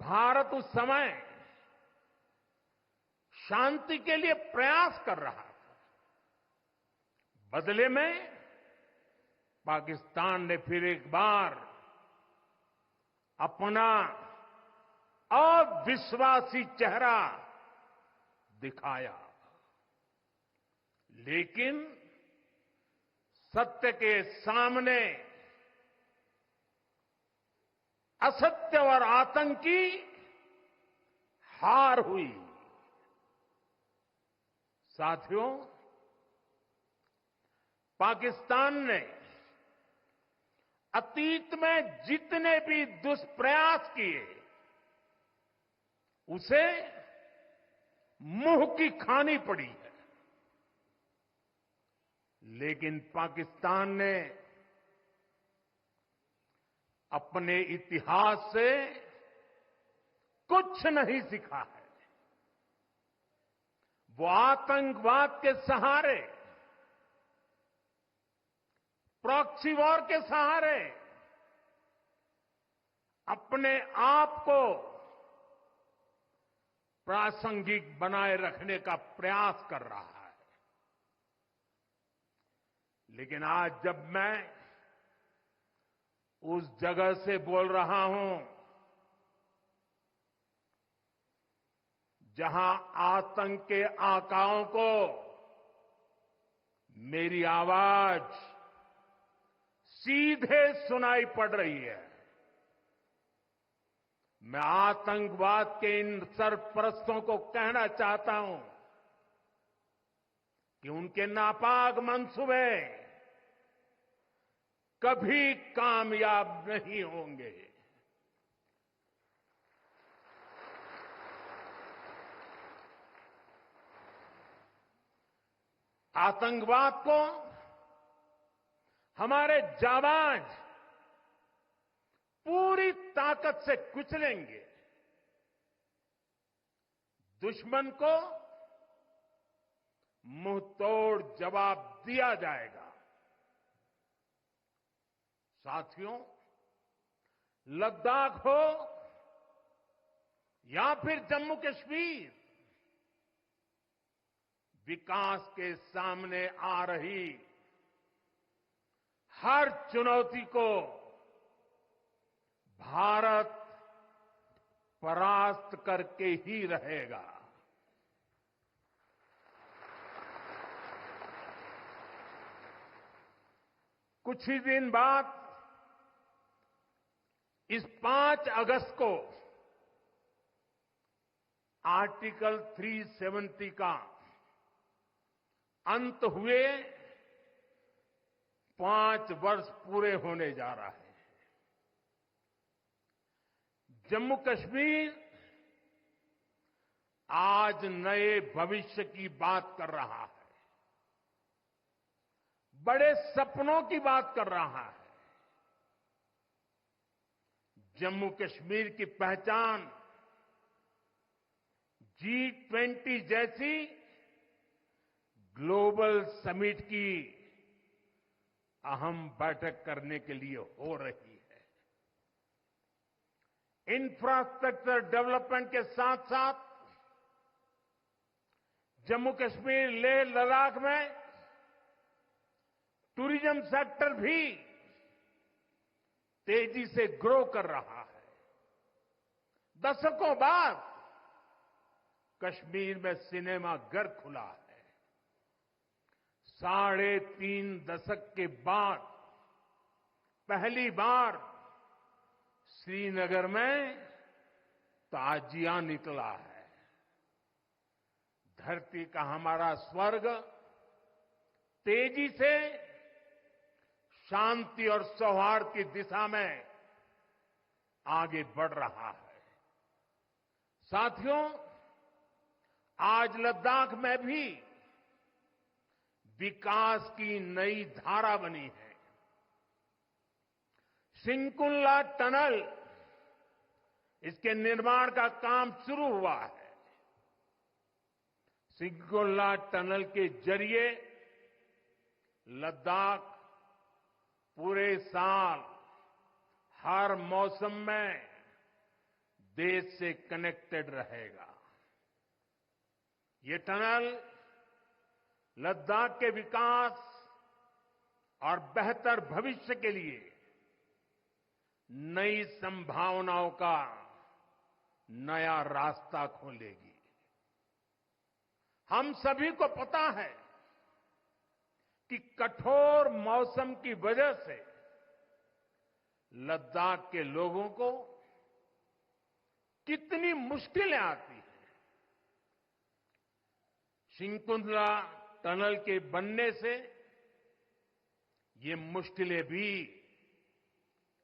भारत उस समय शांति के लिए प्रयास कर रहा था। बदले में पाकिस्तान ने फिर एक बार अपना अविश्वासी चेहरा दिखाया। लेकिन सत्य के सामने असत्य और आतंक की हार हुई। साथियों, पाकिस्तान ने अतीत में जितने भी दुष्प्रयास किए उसे मुंह की खानी पड़ी है। लेकिन पाकिस्तान ने अपने इतिहास से कुछ नहीं सीखा है। वो आतंकवाद के सहारे, प्रॉक्सी वॉर के सहारे अपने आप को प्रासंगिक बनाए रखने का प्रयास कर रहा है। लेकिन आज जब मैं उस जगह से बोल रहा हूं जहां आतंक के आकाओं को मेरी आवाज सीधे सुनाई पड़ रही है, मैं आतंकवाद के इन सरपरस्तों को कहना चाहता हूं कि उनके नापाक मंसूबे कभी कामयाब नहीं होंगे। आतंकवाद को हमारे जाबाज पूरी ताकत से कुचलेंगे। दुश्मन को मुंह तोड़ जवाब दिया जाएगा। साथियों, लद्दाख हो या फिर जम्मू कश्मीर, विकास के सामने आ रही हर चुनौती को भारत परास्त करके ही रहेगा। कुछ ही दिन बाद इस 5 अगस्त को आर्टिकल 370 का अंत हुए 5 वर्ष पूरे होने जा रहे हैं। जम्मू कश्मीर आज नए भविष्य की बात कर रहा है, बड़े सपनों की बात कर रहा है। जम्मू कश्मीर की पहचान G20 जैसी ग्लोबल समिट की अहम बैठक करने के लिए हो रही है। इंफ्रास्ट्रक्चर डेवलपमेंट के साथ साथ जम्मू कश्मीर, लेह, लद्दाख में टूरिज्म सेक्टर भी तेजी से ग्रो कर रहा है। दशकों बाद कश्मीर में सिनेमा घर खुला है। 3.5 दशक के बाद पहली बार श्रीनगर में ताजिया निकला है। धरती का हमारा स्वर्ग तेजी से शांति और सौहार्द की दिशा में आगे बढ़ रहा है। साथियों, आज लद्दाख में भी विकास की नई धारा बनी है। सिंकुल्ला टनल, इसके निर्माण का काम शुरू हुआ है। सिंकुल्ला टनल के जरिए लद्दाख पूरे साल हर मौसम में देश से कनेक्टेड रहेगा। ये टनल लद्दाख के विकास और बेहतर भविष्य के लिए नई संभावनाओं का नया रास्ता खोलेगी। हम सभी को पता है कि कठोर मौसम की वजह से लद्दाख के लोगों को कितनी मुश्किलें आती हैं। सिंकुंतला टनल के बनने से ये मुश्किलें भी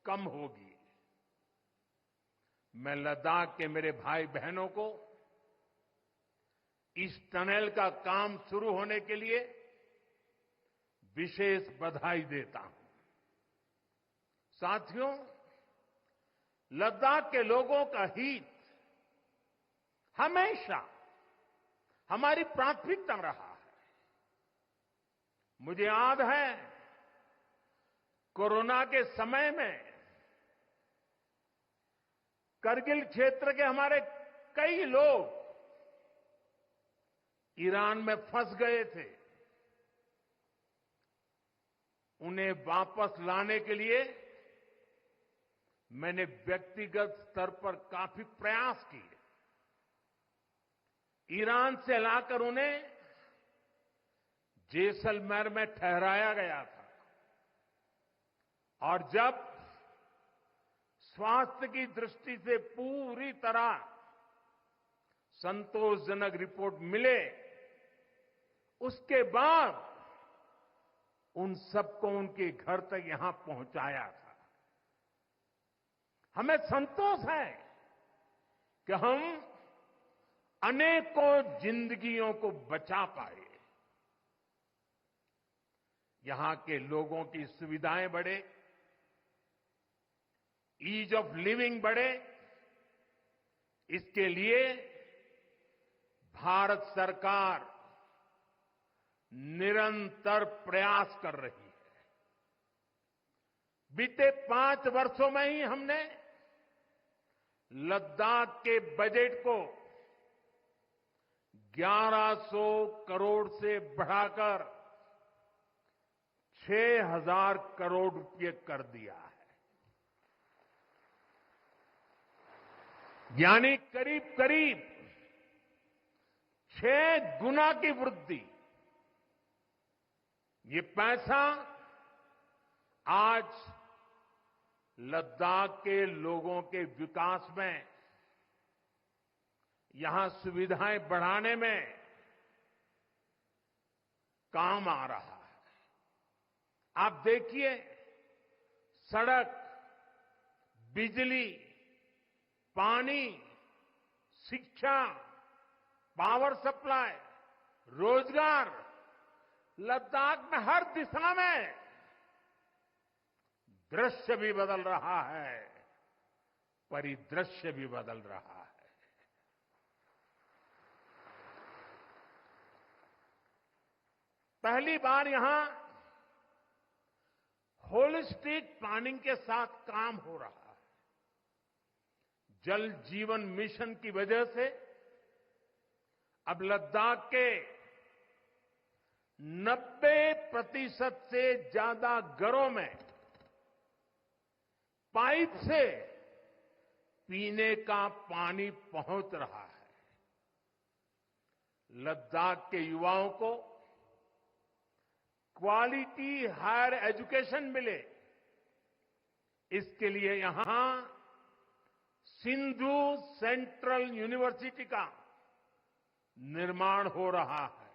कम होगी। मैं लद्दाख के मेरे भाई बहनों को इस टनल का काम शुरू होने के लिए विशेष बधाई देता हूं। साथियों, लद्दाख के लोगों का हित हमेशा हमारी प्राथमिकता रहा है। मुझे याद है कोरोना के समय में करगिल क्षेत्र के हमारे कई लोग ईरान में फंस गए थे। उन्हें वापस लाने के लिए मैंने व्यक्तिगत स्तर पर काफी प्रयास किए। ईरान से लाकर उन्हें जैसलमेर में ठहराया गया था और जब स्वास्थ्य की दृष्टि से पूरी तरह संतोषजनक रिपोर्ट मिले, उसके बाद उन सबको उनके घर तक यहां पहुंचाया था। हमें संतोष है कि हम अनेकों जिंदगियों को बचा पाए। यहां के लोगों की सुविधाएं बढ़े, ईज ऑफ लिविंग बढ़े, इसके लिए भारत सरकार निरंतर प्रयास कर रही है। बीते 5 वर्षों में ही हमने लद्दाख के बजट को 1100 करोड़ से बढ़ाकर 6000 करोड़ रुपए कर दिया है। यानी करीब करीब 6 गुना की वृद्धि। ये पैसा आज लद्दाख के लोगों के विकास में, यहां सुविधाएं बढ़ाने में काम आ रहा है। आप देखिए, सड़क, बिजली, पानी, शिक्षा, पावर सप्लाई, रोजगार, लद्दाख में हर दिशा में दृश्य भी बदल रहा है, परिदृश्य भी बदल रहा है। पहली बार यहां होलिस्टिक प्लानिंग के साथ काम हो रहा है। जल जीवन मिशन की वजह से अब लद्दाख के 90% से ज्यादा घरों में पाइप से पीने का पानी पहुंच रहा है। लद्दाख के युवाओं को क्वालिटी हायर एजुकेशन मिले, इसके लिए यहां सिंधु सेंट्रल यूनिवर्सिटी का निर्माण हो रहा है।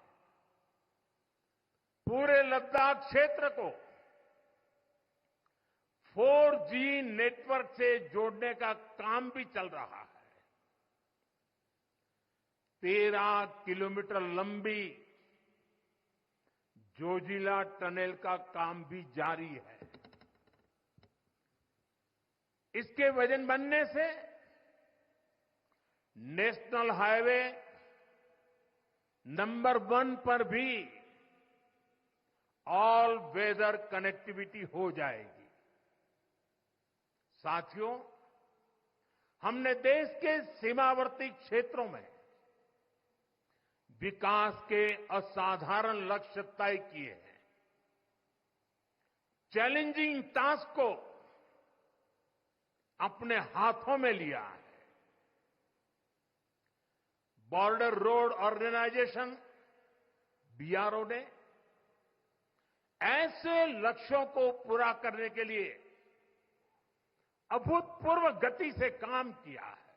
पूरे लद्दाख क्षेत्र को 4G नेटवर्क से जोड़ने का काम भी चल रहा है। 13 किलोमीटर लंबी जोजिला टनल का काम भी जारी है। इसके वजन बनने से नेशनल हाईवे नंबर 1 पर भी ऑल वेदर कनेक्टिविटी हो जाएगी। साथियों, हमने देश के सीमावर्ती क्षेत्रों में विकास के असाधारण लक्ष्य तय किए हैं। चैलेंजिंग टास्क को अपने हाथों में लिया है। बॉर्डर रोड ऑर्गेनाइजेशन बीआरओ ने ऐसे लक्ष्यों को पूरा करने के लिए अभूतपूर्व गति से काम किया है।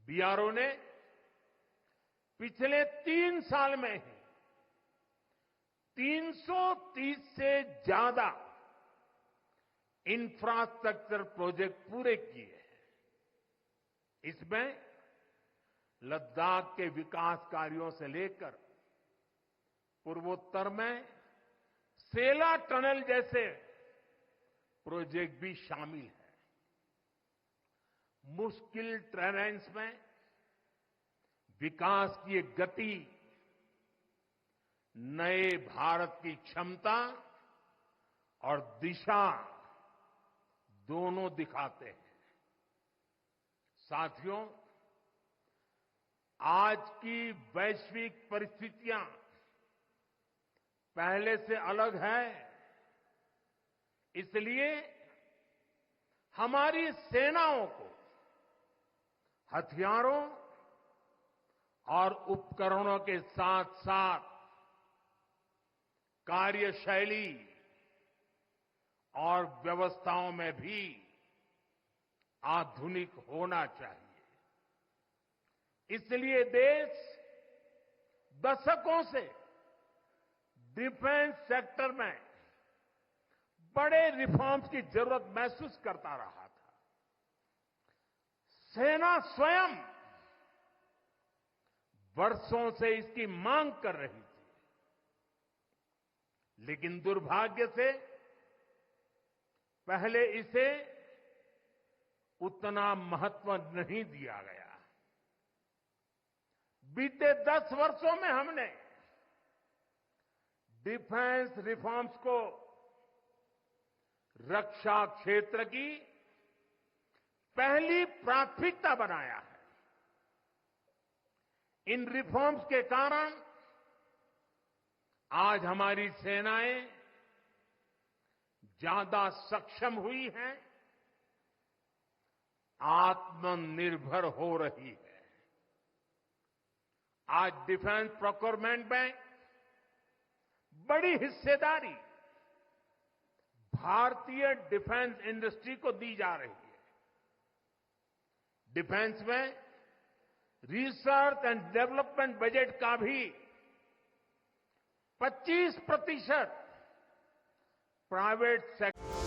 बीआरओ ने पिछले 3 साल में ही 330 से ज्यादा इंफ्रास्ट्रक्चर प्रोजेक्ट पूरे किए हैं। इसमें लद्दाख के विकास कार्यों से लेकर पूर्वोत्तर में सेला टनल जैसे प्रोजेक्ट भी शामिल है। मुश्किल टेरेन्स में विकास की ये गति नए भारत की क्षमता और दिशा दोनों दिखाते हैं। साथियों, आज की वैश्विक परिस्थितियां पहले से अलग है। इसलिए हमारी सेनाओं को हथियारों और उपकरणों के साथ साथ कार्यशैली और व्यवस्थाओं में भी आधुनिक होना चाहिए। इसलिए देश दशकों से डिफेंस सेक्टर में बड़े रिफॉर्म्स की जरूरत महसूस करता रहा था। सेना स्वयं वर्षों से इसकी मांग कर रही थी, लेकिन दुर्भाग्य से पहले इसे उतना महत्व नहीं दिया गया। बीते 10 वर्षों में हमने डिफेंस रिफॉर्म्स को रक्षा क्षेत्र की पहली प्राथमिकता बनाया है। इन रिफॉर्म्स के कारण आज हमारी सेनाएं ज्यादा सक्षम हुई हैं, आत्मनिर्भर हो रही है। आज डिफेंस प्रोक्योरमेंट में बड़ी हिस्सेदारी भारतीय डिफेंस इंडस्ट्री को दी जा रही है। डिफेंस में रिसर्च एंड डेवलपमेंट बजट का भी 25% प्राइवेट सेक्टर